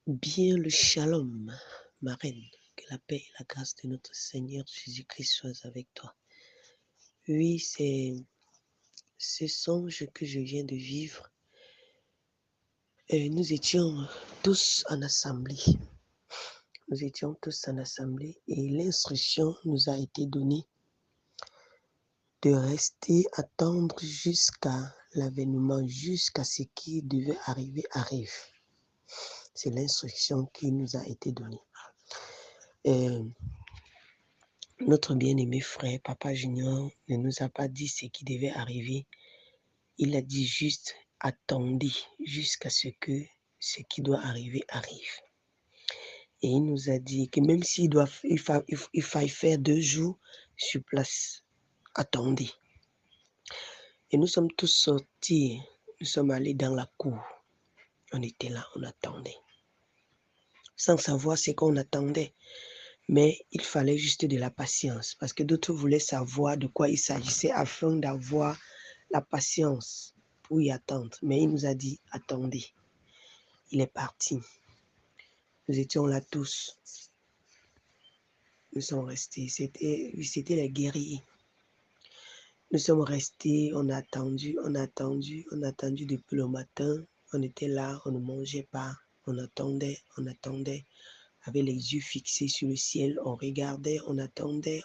Bien le shalom, ma reine, que la paix et la grâce de notre Seigneur Jésus-Christ soient avec toi. Oui, c'est ce songe que je viens de vivre. Nous étions tous en assemblée. Nous étions tous en assemblée et l'instruction nous a été donnée de rester attendre jusqu'à l'avènement, jusqu'à ce qui devait arriver arrive. C'est l'instruction qui nous a été donnée. Notre bien-aimé frère, Papa Junior, ne nous a pas dit ce qui devait arriver. Il a dit juste, attendez jusqu'à ce que ce qui doit arriver arrive. Et il nous a dit que même s'il faille faire 2 jours sur place, attendez. Et nous sommes tous sortis, nous sommes allés dans la cour. On était là, on attendait. Sans savoir ce qu'on attendait. Mais il fallait juste de la patience, parce que d'autres voulaient savoir de quoi il s'agissait afin d'avoir la patience pour y attendre. Mais il nous a dit, attendez. Il est parti. Nous étions là tous. Nous sommes restés. C'était les guerriers. Nous sommes restés, on a attendu depuis le matin. On était là, on ne mangeait pas. On attendait. Avec les yeux fixés sur le ciel, on regardait, on attendait.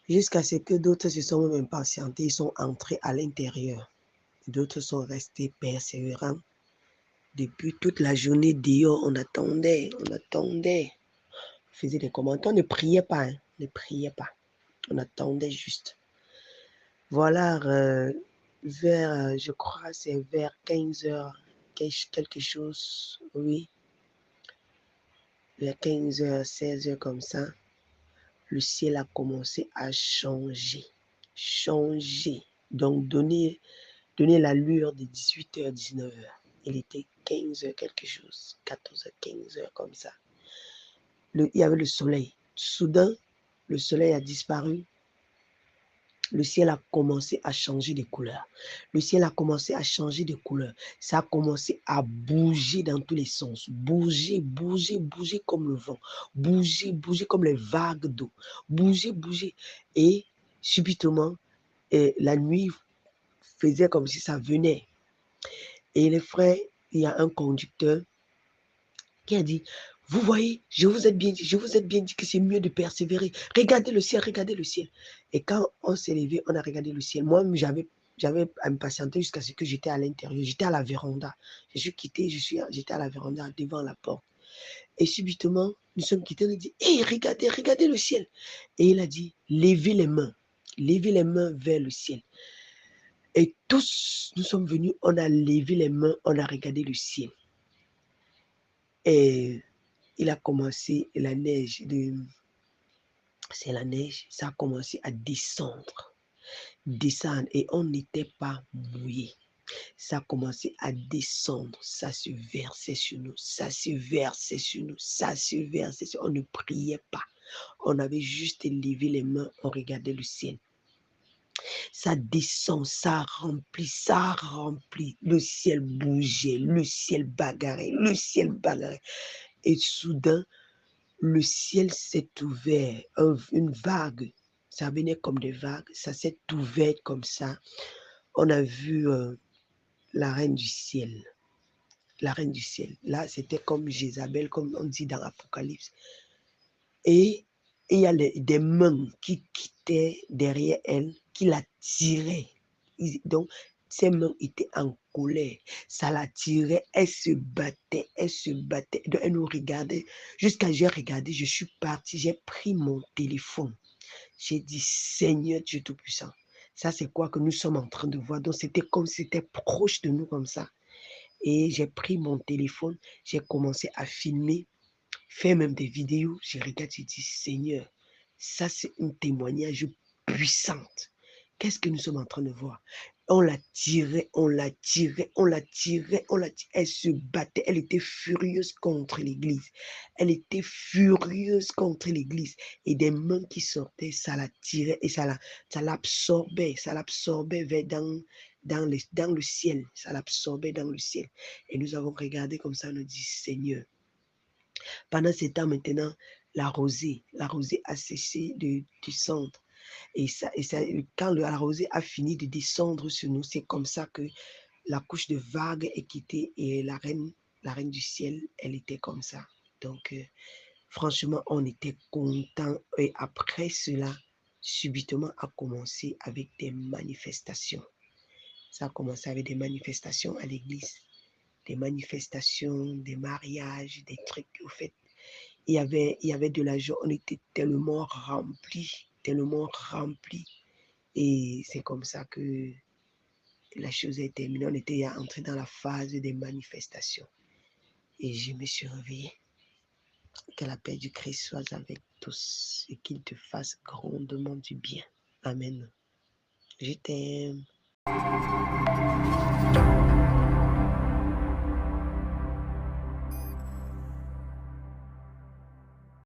Jusqu'à ce que d'autres se sont même impatientés, ils sont entrés à l'intérieur. D'autres sont restés persévérants. Depuis toute la journée dehors, on attendait. On faisait des commentaires, on ne priait pas, On attendait juste. Voilà, je crois c'est vers 15 heures, quelque chose, oui. Vers 15 heures, 16 heures comme ça, le ciel a commencé à changer. Donc, donner l'allure de 18h, 19h. Il était 15h quelque chose, 14h, 15h comme ça. Il y avait le soleil. Soudain, le soleil a disparu. Le ciel a commencé à changer de couleur. Ça a commencé à bouger dans tous les sens. Bouger comme le vent. Bouger comme les vagues d'eau. Bouger. Et subitement, la nuit faisait comme si ça venait. Et les frères, il y a un conducteur qui a dit, vous voyez, je vous ai bien dit que c'est mieux de persévérer. Regardez le ciel. Et quand on s'est levé, on a regardé le ciel. Moi-même, j'avais à me patienter jusqu'à ce que j'étais à l'intérieur. J'étais à la véranda. Je suis quitté, j'étais à la véranda devant la porte. Et subitement, nous sommes quittés, on a dit, hey, regardez le ciel. Et il a dit, levez les mains vers le ciel. Et tous, nous sommes venus, on a levé les mains, on a regardé le ciel. Et il a commencé, c'est la neige, ça a commencé à descendre et on n'était pas mouillé. Ça a commencé à descendre, ça se versait sur nous, on ne priait pas. On avait juste levé les mains, on regardait le ciel. Ça descend, ça remplit. Le ciel bougeait, le ciel bagarrait. Et soudain, le ciel s'est ouvert, une vague. Ça venait comme des vagues, ça s'est ouvert comme ça. On a vu la reine du ciel. Là, c'était comme Jézabel, comme on dit dans l'Apocalypse. Et il y a des mains qui quittaient derrière elle, qui la tiraient. Donc, ses mains étaient en colère. Ça la tirait, elle se battait. Donc, elle nous regardait. Jusqu'à j'ai regardé, je suis partie, j'ai pris mon téléphone. J'ai dit, Seigneur Dieu Tout-Puissant, ça c'est quoi que nous sommes en train de voir? Donc, c'était comme si c'était proche de nous comme ça. Et j'ai pris mon téléphone, j'ai commencé à filmer, faire même des vidéos. Je regarde, je dis, Seigneur, ça c'est un témoignage puissant. Qu'est-ce que nous sommes en train de voir? On la tirait. Elle se battait, elle était furieuse contre l'église. Et des mains qui sortaient, ça la tirait et ça l'absorbait vers dans le ciel. Ça l'absorbait dans le ciel. Et nous avons regardé comme ça, on nous dit, Seigneur, pendant ce temps maintenant, la rosée a cessé de descendre. Et quand la rosée a fini de descendre sur nous, c'est comme ça que la couche de vagues est quittée et la reine du ciel, elle était comme ça. Donc, franchement, on était contents. Et après cela, subitement a commencé avec des manifestations. Ça a commencé avec des manifestations à l'église. Des manifestations, des mariages, des trucs. Au fait, il y avait de la joie. On était tellement remplis, tellement remplis. Et c'est comme ça que la chose est terminée. On était entré dans la phase des manifestations. Et je me suis réveillée. Que la paix du Christ soit avec tous et qu'il te fasse grandement du bien. Amen. Je t'aime.